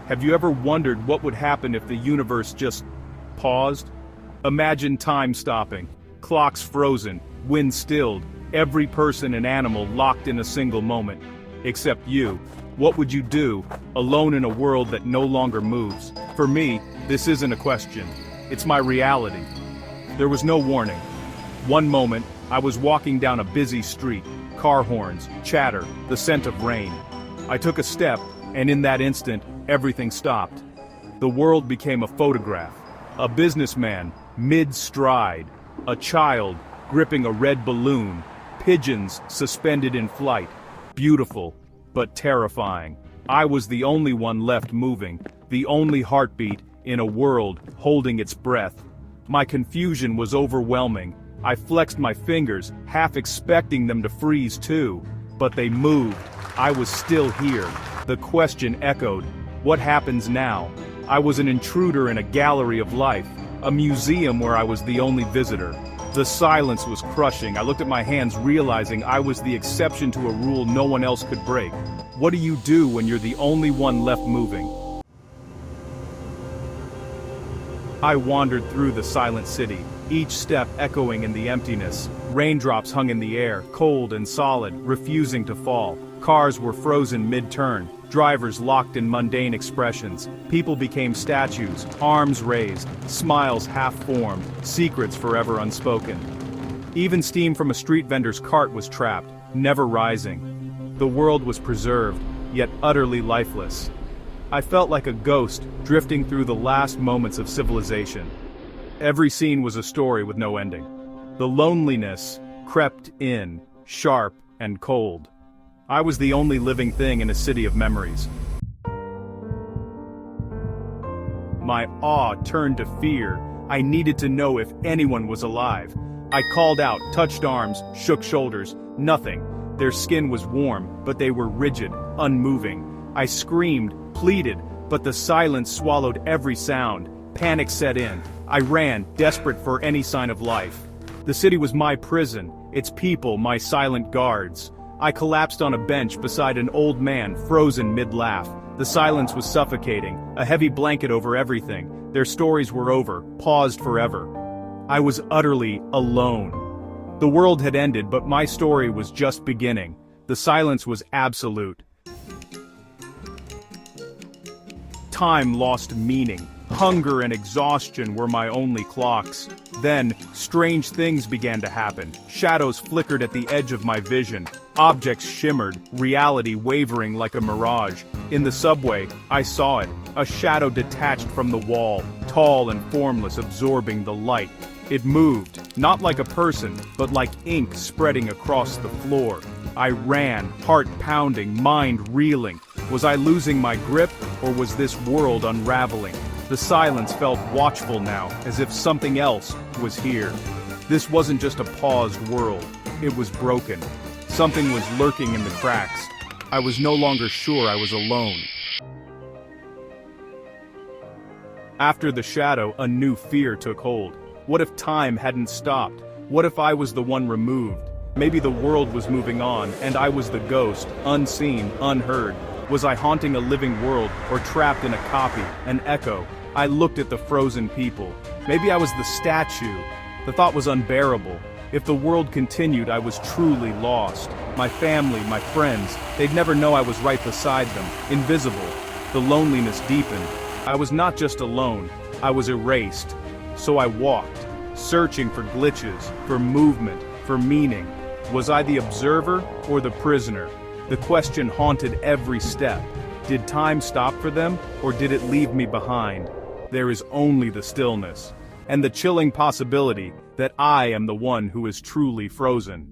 Have you ever wondered what would happen if the universe just paused? Imagine time stopping, clocks frozen, wind stilled, every person and animal locked in a single moment. Except you. What would you do, alone in a world that no longer moves? For me, this isn't a question. It's my reality. There was no warning. One moment, I was walking down a busy street, car horns, chatter, the scent of rain. I took a step, and in that instant, everything stopped. The world became a photograph. A businessman, mid-stride. A child, gripping a red balloon. Pigeons suspended in flight. Beautiful, but terrifying. I was the only one left moving, the only heartbeat in a world holding its breath. My confusion was overwhelming. I flexed my fingers, half expecting them to freeze too. But they moved. I was still here. The question echoed, what happens now? I was an intruder in a gallery of life, a museum where I was the only visitor. The silence was crushing. I looked at my hands, realizing I was the exception to a rule no one else could break. What do you do when you're the only one left moving? I wandered through the silent city, each step echoing in the emptiness. Raindrops hung in the air, cold and solid, refusing to fall. Cars were frozen mid-turn, drivers locked in mundane expressions. People became statues, arms raised, smiles half-formed, secrets forever unspoken. Even steam from a street vendor's cart was trapped, never rising. The world was preserved, yet utterly lifeless. I felt like a ghost, drifting through the last moments of civilization. Every scene was a story with no ending. The loneliness crept in, sharp and cold. I was the only living thing in a city of memories. My awe turned to fear. I needed to know if anyone was alive. I called out, touched arms, shook shoulders. Nothing. Their skin was warm, but they were rigid, unmoving. I screamed, pleaded, but the silence swallowed every sound. Panic set in. I ran, desperate for any sign of life. The city was my prison, its people my silent guards. I collapsed on a bench beside an old man, frozen mid-laugh. The silence was suffocating, a heavy blanket over everything. Their stories were over, paused forever. I was utterly alone. The world had ended, but my story was just beginning. The silence was absolute. Time lost meaning. Hunger and exhaustion were my only clocks. Then, strange things began to happen. Shadows flickered at the edge of my vision. Objects shimmered, reality wavering like a mirage. In the subway, I saw it, a shadow detached from the wall, tall and formless, absorbing the light. It moved, not like a person, but like ink spreading across the floor. I ran, heart pounding, mind reeling. Was I losing my grip, or was this world unraveling? The silence felt watchful now, as if something else was here. This wasn't just a paused world, it was broken. Something was lurking in the cracks. I was no longer sure I was alone. After the shadow, a new fear took hold. What if time hadn't stopped? What if I was the one removed? Maybe the world was moving on, and I was the ghost, unseen, unheard. Was I haunting a living world, or trapped in a copy, an echo? I looked at the frozen people. Maybe I was the statue. The thought was unbearable. If the world continued, I was truly lost. My family, my friends, they'd never know I was right beside them, invisible. The loneliness deepened. I was not just alone, I was erased. So I walked, searching for glitches, for movement, for meaning. Was I the observer or the prisoner? The question haunted every step. Did time stop for them, or did it leave me behind? There is only the stillness, and the chilling possibility that I am the one who is truly frozen.